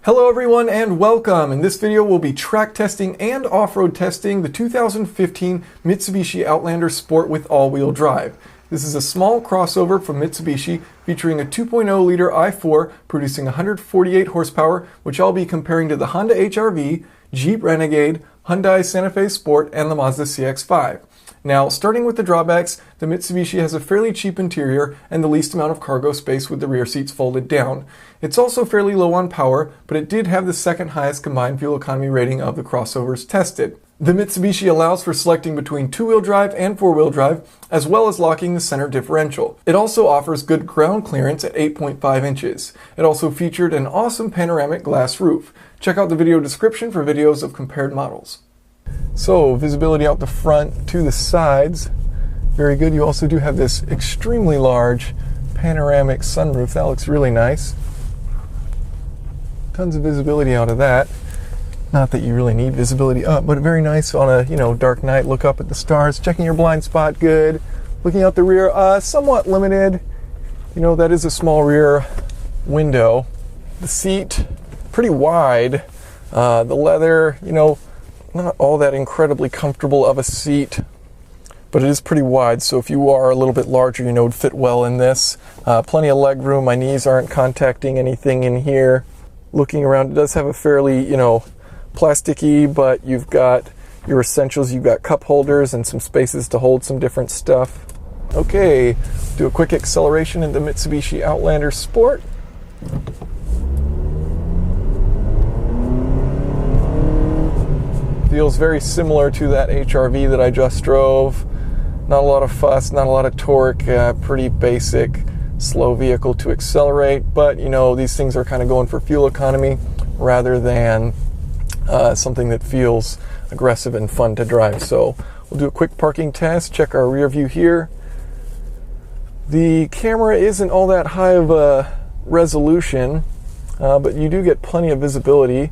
Hello everyone and welcome. In this video we'll be track testing and off-road testing the 2015 Mitsubishi Outlander Sport with all-wheel drive. This is a small crossover from Mitsubishi featuring a 2.0 liter i4 producing 148 horsepower, which I'll be comparing to the Honda HR-V, Jeep Renegade, Hyundai Santa Fe Sport, and the Mazda CX-5. Now, starting with the drawbacks, the Mitsubishi has a fairly cheap interior and the least amount of cargo space with the rear seats folded down. It's also fairly low on power, but it did have the second highest combined fuel economy rating of the crossovers tested. The Mitsubishi allows for selecting between two-wheel drive and four-wheel drive, as well as locking the center differential. It also offers good ground clearance at 8.5 inches. It also featured an awesome panoramic glass roof. Check out the video description for videos of compared models. So, visibility out the front to the sides, very good. You also do have this extremely large panoramic sunroof. That looks really nice. Tons of visibility out of that. Not that you really need visibility up, but very nice on a, dark night. Look up at the stars, checking your blind spot, good. Looking out the rear, somewhat limited. That is a small rear window. The seat, pretty wide. The leather, not all that incredibly comfortable of a seat, but it is pretty wide, so if you are a little bit larger, it would fit well in this. Plenty of leg room. My knees aren't contacting anything in here. Looking around, it does have a fairly, plasticky, but you've got your essentials. You've got cup holders and some spaces to hold some different stuff. Okay, do a quick acceleration in the Mitsubishi Outlander Sport. Feels very similar to that HR-V that I just drove. Not a lot of fuss, not a lot of torque, pretty basic, slow vehicle to accelerate, but these things are kind of going for fuel economy rather than something that feels aggressive and fun to drive. So we'll do a quick parking test, check our rear view here. The camera isn't all that high of a resolution, but you do get plenty of visibility.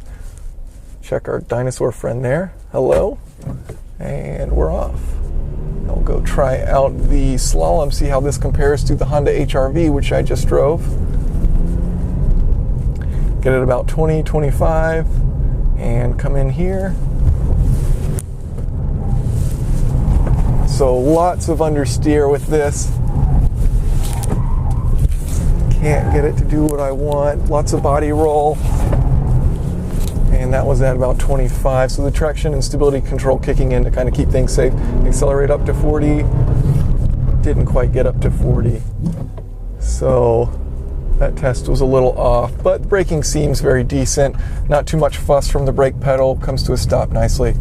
Check our dinosaur friend there. Hello. And we're off. I'll go try out the slalom, see how this compares to the Honda HR-V, which I just drove. Get it about 20, 25, and come in here. So lots of understeer with this. Can't get it to do what I want. Lots of body roll. And that was at about 25, so the traction and stability control kicking in to kind of keep things safe. Accelerate up to 40, didn't quite get up to 40, so that test was a little off, but braking seems very decent. Not too much fuss from the brake pedal, comes to a stop nicely.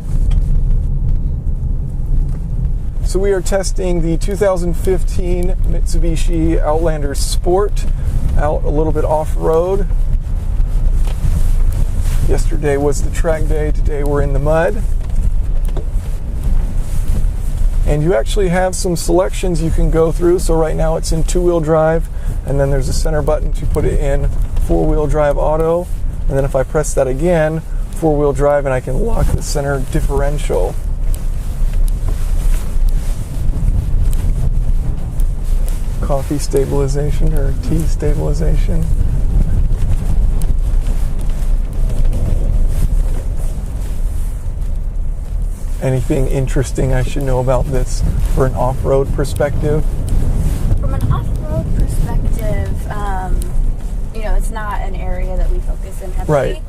So we are testing the 2015 Mitsubishi Outlander Sport out a little bit off-road. Yesterday was the track day, today we're in the mud. And you actually have some selections you can go through. So right now it's in two-wheel drive, and then there's a center button to put it in four-wheel drive auto. And then if I press that again, four-wheel drive, and I can lock the center differential. Coffee stabilization or tea stabilization. Anything interesting I should know about this for an off-road perspective? From an off-road perspective, it's not an area that we focus in heavily. Right.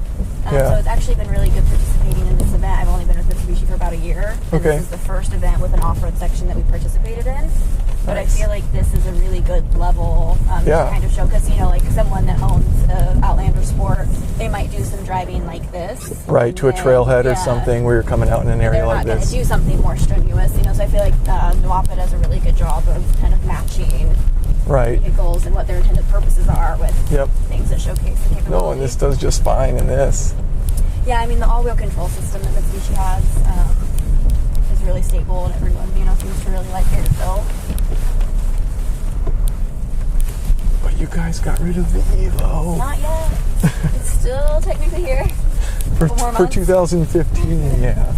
Yeah. So it's actually been really good participating in this event. I've only been with Mitsubishi for about a year. And okay. This is the first event with an off-road section that we participated in. But nice. I feel like this is a really good level to kind of show, because like someone that owns an Outlander Sport, they might do some driving like this. Right, to a trailhead or something where you're coming out in an area like this. They're not going to do something more strenuous, so I feel like Nwapa does a really good job of kind of matching vehicles and what their intended purposes are with things that showcase the capability. No, and this does just fine in this. Yeah, the all-wheel control system that Mitsubishi has is really stable, and everyone, seems to really like it, so. But you guys got rid of the Evo. Not yet. It's still technically here. For 2015, yeah.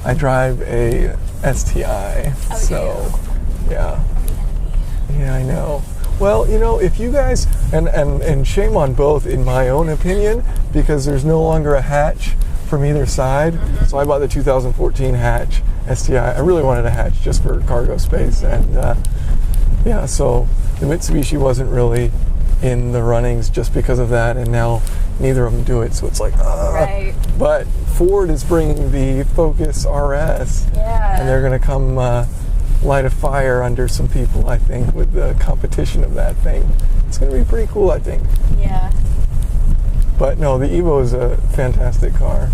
I drive a STI, so yeah. Yeah, I know. Well, if you guys And shame on both, in my own opinion, because there's no longer a hatch from either side. So I bought the 2014 hatch STI. I really wanted a hatch just for cargo space, and yeah, so the Mitsubishi wasn't really in the runnings just because of that, and now neither of them do it, so it's like, right. But Ford is bringing the Focus RS, and they're going to come light a fire under some people, I think, with the competition of that thing. It's going to be pretty cool, I think. Yeah. But no, the Evo is a fantastic car.